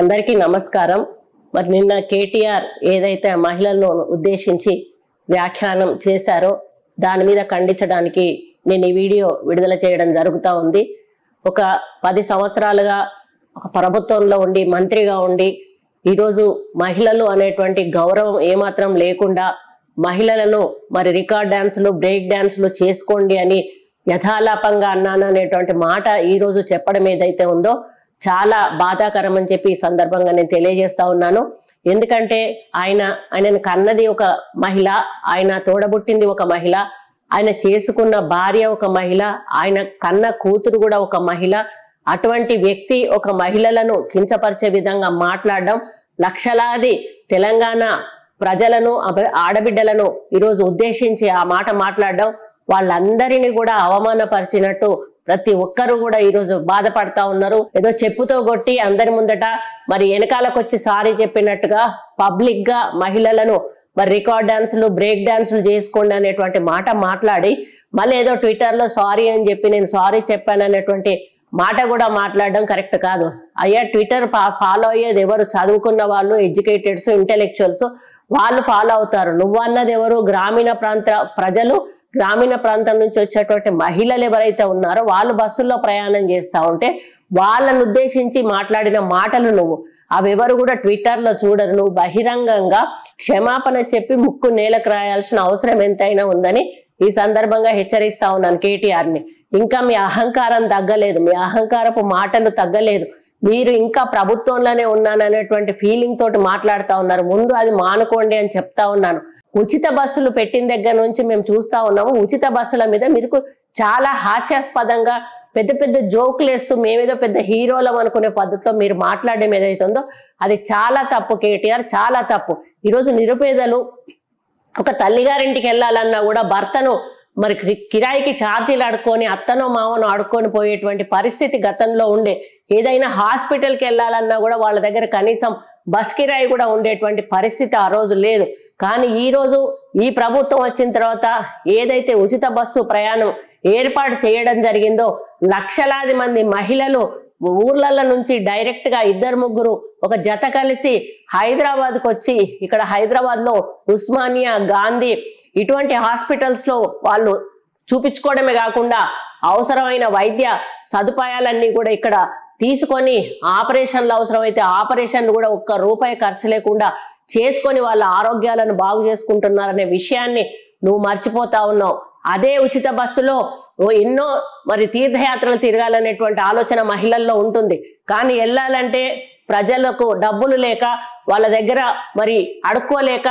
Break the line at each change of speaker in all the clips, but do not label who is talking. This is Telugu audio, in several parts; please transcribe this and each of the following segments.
అందరికీ నమస్కారం. మరి నిన్న కేటీఆర్ ఏదైతే మహిళలను ఉద్దేశించి వ్యాఖ్యానం చేశారో దాని మీద ఖండించడానికి నేను ఈ వీడియో విడుదల చేయడం జరుగుతూ ఉంది. ఒక 10 సంవత్సరాలుగా ఒక ప్రభుత్వంలో ఉండి మంత్రిగా ఉండి ఈరోజు మహిళలు అనేటువంటి గౌరవం ఏమాత్రం లేకుండా మహిళలను మరి రికార్డ్ డాన్సులు బ్రేక్ డాన్సులు చేసుకోండి అని యథాలాపంగా అన్నాను అనేటువంటి మాట ఈరోజు చెప్పడం ఏదైతే ఉందో చాలా బాధాకరం అని చెప్పి ఈ సందర్భంగా నేను తెలియజేస్తా ఉన్నాను. ఎందుకంటే ఆయనను కన్నది ఒక మహిళ, ఆయన తోడబుట్టింది ఒక మహిళ, ఆయన చేసుకున్న భార్య ఒక మహిళ, ఆయన కన్న కూతురు కూడా ఒక మహిళ. అటువంటి వ్యక్తి ఒక మహిళలను కించపరిచే విధంగా మాట్లాడడం, లక్షలాది తెలంగాణ ప్రజలను ఆడబిడ్డలను ఈరోజు ఉద్దేశించి ఆ మాట మాట్లాడడం, వాళ్ళందరినీ కూడా అవమానపరిచినట్టు ప్రతి ఒక్కరు కూడా ఈరోజు బాధపడతా ఉన్నారు. ఏదో చెప్పుతో కొట్టి అందరి ముందట మరి వెనకాలకు వచ్చి సారీ చెప్పినట్టుగా పబ్లిక్ గా మహిళలను మరి రికార్డ్ డాన్సులు బ్రేక్ డాన్సులు చేసుకోండి అనేటువంటి మాట మాట్లాడి మళ్ళీ ఏదో ట్విట్టర్ లో సారీ అని చెప్పి నేను సారీ చెప్పాను అనేటువంటి మాట కూడా మాట్లాడడం కరెక్ట్ కాదు. అయ్యా, ట్విట్టర్ ఫాలో అయ్యేది ఎవరు? చదువుకున్న వాళ్ళు, ఎడ్యుకేటెడ్స్, ఇంటెలెక్చువల్స్, వాళ్ళు ఫాలో అవుతారు. నువ్వు అన్నది ఎవరు? గ్రామీణ ప్రాంత ప్రజలు, గ్రామీణ ప్రాంతం నుంచి వచ్చేటువంటి మహిళలు ఎవరైతే ఉన్నారో వాళ్ళు బస్సుల్లో ప్రయాణం చేస్తూ ఉంటే వాళ్ళను ఉద్దేశించి మాట్లాడిన మాటలు నువ్వు అవెవరు కూడా ట్విట్టర్లో చూడరు. నువ్వు బహిరంగంగా క్షమాపణ చెప్పి ముక్కు నేలకు రాయాల్సిన అవసరం ఎంతైనా ఉందని ఈ సందర్భంగా హెచ్చరిస్తా ఉన్నాను కేటీఆర్ని. ఇంకా మీ అహంకారం తగ్గలేదు, మీ అహంకారపు మాటలు తగ్గలేదు. మీరు ఇంకా ప్రభుత్వంలోనే ఉన్నాననేటువంటి ఫీలింగ్ తోటి మాట్లాడుతూ ఉన్నారు. ముందు అది మానుకోండి అని చెప్తా ఉన్నాను. ఉచిత బస్సులు పెట్టిన దగ్గర నుంచి మేము చూస్తా ఉన్నాము. ఉచిత బస్సుల మీద మీరు చాలా హాస్యాస్పదంగా పెద్ద పెద్ద జోకులు వేస్తూ మేమేదో పెద్ద హీరోలం అనుకునే పద్ధతిలో మీరు మాట్లాడడం ఏదైతే ఉందో అది చాలా తప్పు కేటీఆర్, చాలా తప్పు. ఈరోజు నిరుపేదలు ఒక తల్లిగారింటికి వెళ్ళాలన్నా కూడా భర్తను మరి కిరాయికి ఛార్జీలు అడుక్కొని అత్తనో మామనో అడుక్కొని పోయేటువంటి పరిస్థితి గతంలో ఉండే. ఏదైనా హాస్పిటల్కి వెళ్ళాలన్నా కూడా వాళ్ళ దగ్గర కనీసం బస్ కిరాయి కూడా ఉండేటువంటి పరిస్థితి ఆ రోజు లేదు. కానీ ఈ రోజు ఈ ప్రభుత్వం వచ్చిన తర్వాత ఏదైతే ఉచిత బస్సు ప్రయాణం ఏర్పాటు చేయడం జరిగిందో లక్షలాది మంది మహిళలు ఊర్ల నుంచి డైరెక్ట్ గా 2-3 ఒక జత కలిసి హైదరాబాద్కు వచ్చి ఇక్కడ హైదరాబాద్ లో ఉస్మానియా, గాంధీ ఇటువంటి హాస్పిటల్స్ లో వాళ్ళు చూపించుకోవడమే కాకుండా అవసరమైన వైద్య సదుపాయాలన్నీ కూడా ఇక్కడ తీసుకొని ఆపరేషన్లు అవసరమైతే ఆపరేషన్లు కూడా ₹1 ఖర్చు లేకుండా చేసుకొని వాళ్ళ ఆరోగ్యాలను బాగు చేసుకుంటున్నారనే విషయాన్ని నువ్వు మర్చిపోతా ఉన్నావు. అదే ఉచిత బస్సులో ఎన్నో మరి తీర్థయాత్రలు తిరగాలనేటువంటి ఆలోచన మహిళల్లో ఉంటుంది. కానీ వెళ్ళాలంటే ప్రజలకు డబ్బులు లేక వాళ్ళ దగ్గర మరి అడుక్కోలేక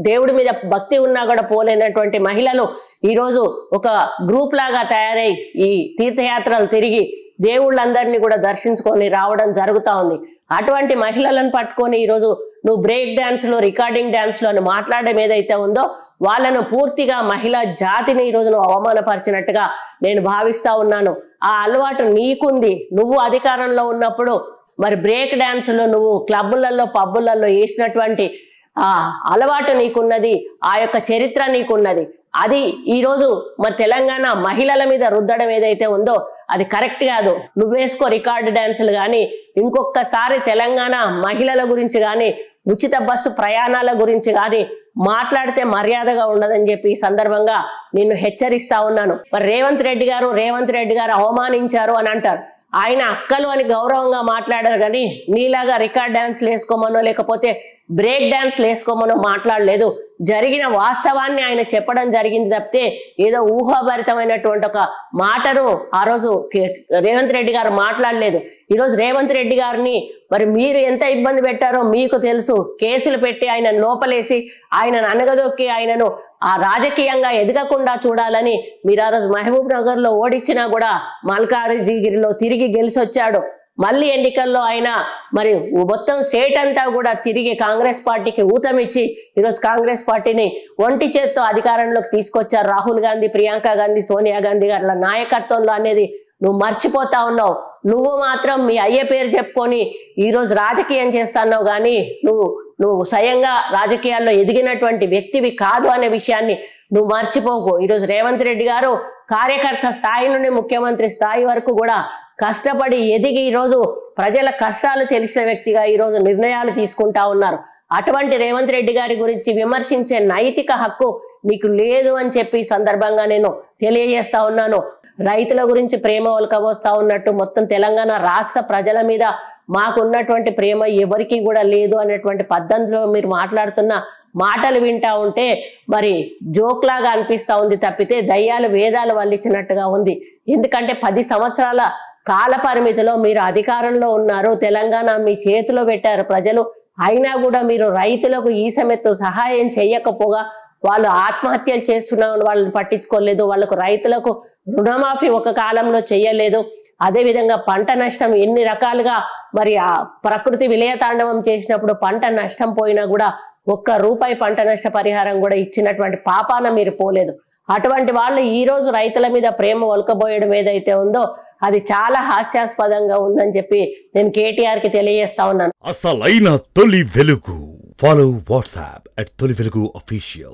దేవుడి మీద భక్తి ఉన్నా కూడా పోలేనటువంటి మహిళలు ఈరోజు ఒక గ్రూప్ లాగా తయారై ఈ తీర్థయాత్రలు తిరిగి దేవుళ్ళందరినీ కూడా దర్శించుకొని రావడం జరుగుతూ ఉంది. అటువంటి మహిళలను పట్టుకొని ఈరోజు నువ్వు బ్రేక్ డాన్స్లో రికార్డింగ్ డాన్స్లో అని మాట్లాడడం ఏదైతే ఉందో వాళ్ళను పూర్తిగా మహిళా జాతిని ఈరోజు నువ్వు అవమానపరిచినట్టుగా నేను భావిస్తా ఉన్నాను. ఆ అలవాటు నీకుంది. నువ్వు అధికారంలో ఉన్నప్పుడు మరి బ్రేక్ డాన్సులు నువ్వు క్లబ్బులలో పబ్బులలో వేసినటువంటి అలవాటు నీకున్నది, ఆ యొక్క చరిత్ర నీకున్నది. అది ఈరోజు మరి తెలంగాణ మహిళల మీద రుద్దడం ఏదైతే ఉందో అది కరెక్ట్ కాదు. నువ్వేసుకో రికార్డు డాన్సులు కానీ ఇంకొకసారి తెలంగాణ మహిళల గురించి కానీ ఉచిత బస్సు ప్రయాణాల గురించి కానీ మాట్లాడితే మర్యాదగా ఉండదని చెప్పి ఈ సందర్భంగా నిన్ను హెచ్చరిస్తా ఉన్నాను. మరి రేవంత్ రెడ్డి గారు అవమానించారు అని అంటారు. ఆయన అక్కలు అని గౌరవంగా మాట్లాడారు కానీ నీలాగా రికార్డ్ డాన్స్లు వేసుకోమనో లేకపోతే బ్రేక్ డాన్స్లు వేసుకోమనో మాట్లాడలేదు. జరిగిన వాస్తవాన్ని ఆయన చెప్పడం జరిగింది తప్పితే ఏదో ఊహాభరితమైనటువంటి ఒక మాటను ఆ రోజు రేవంత్ రెడ్డి గారు మాట్లాడలేదు. ఈరోజు రేవంత్ రెడ్డి గారిని మరి మీరు ఎంత ఇబ్బంది పెట్టారో మీకు తెలుసు. కేసులు పెట్టి ఆయన లోపలేసి ఆయనను అనగదొక్కి ఆయనను ఆ రాజకీయంగా ఎదగకుండా చూడాలని మీరు ఆ రోజు మహబూబ్ నగర్ లో ఓడించినా కూడా మల్కాజిగిరిలో తిరిగి గెలిచి వచ్చాడు. మళ్ళీ ఎన్నికల్లో ఆయన మరి మొత్తం స్టేట్ అంతా కూడా తిరిగి కాంగ్రెస్ పార్టీకి ఊతమిచ్చి ఈరోజు కాంగ్రెస్ పార్టీని ఒంటి చేత్తో అధికారంలోకి తీసుకొచ్చారు. రాహుల్ గాంధీ, ప్రియాంక గాంధీ, సోనియా గాంధీ గారి నాయకత్వంలో అనేది నువ్వు మర్చిపోతా ఉన్నావు. నువ్వు మాత్రం మీ అయ్య పేరు చెప్పుకొని ఈరోజు రాజకీయం చేస్తున్నావు కానీ నువ్వు స్వయంగా రాజకీయాల్లో ఎదిగినటువంటి వ్యక్తివి కాదు అనే విషయాన్ని నువ్వు మర్చిపోకు. ఈరోజు రేవంత్ రెడ్డి గారు కార్యకర్త స్థాయి నుండి ముఖ్యమంత్రి స్థాయి వరకు కూడా కష్టపడి ఎదిగి ఈరోజు ప్రజల కష్టాలు తెలిసిన వ్యక్తిగా ఈరోజు నిర్ణయాలు తీసుకుంటా ఉన్నారు. అటువంటి రేవంత్ రెడ్డి గారి గురించి విమర్శించే నైతిక హక్కు మీకు లేదు అని చెప్పి సందర్భంగా నేను తెలియజేస్తా ఉన్నాను. రైతుల గురించి ప్రేమ ఒలకబోస్తా ఉన్నట్టు మొత్తం తెలంగాణ రాష్ట్ర ప్రజల మీద మాకున్నటువంటి ప్రేమ ఎవరికి కూడా లేదు అనేటువంటి పద్ధతిలో మీరు మాట్లాడుతున్న మాటలు వింటా ఉంటే మరి జోక్ లాగా అనిపిస్తా ఉంది తప్పితే దయ్యాలు వేదాలు వల్లించినట్టుగా ఉంది. ఎందుకంటే 10 సంవత్సరాల కాల పరిమితిలో మీరు అధికారంలో ఉన్నారు, తెలంగాణ మీ చేతిలో పెట్టారు ప్రజలు. అయినా కూడా మీరు రైతులకు ఈ సమయత్తు సహాయం చేయకపోగా వాళ్ళు ఆత్మహత్యలు చేస్తున్న వాళ్ళని పట్టించుకోలేదు, వాళ్ళకు రైతులకు రుణమాఫీ ఒక కాలంలో చేయలేదు. అదేవిధంగా పంట నష్టం ఎన్ని రకాలుగా మరి ఆ ప్రకృతి విలయతాండవం చేసినప్పుడు పంట నష్టం పోయినా కూడా ₹1 పంట నష్ట పరిహారం కూడా ఇచ్చినటువంటి పాపాన మీరు పోలేదు. అటువంటి వాళ్ళు ఈ రోజు రైతుల మీద ప్రేమ ఒలకబోయడం ఏదైతే ఉందో అది చాలా హాస్యాస్పదంగా ఉందని చెప్పి నేను కేటీఆర్ కి తెలియజేస్తా ఉన్నాను.
అసలైన తొలి వెలుగు. ఫాలో వాట్సాప్ @తొలి వెలుగు official.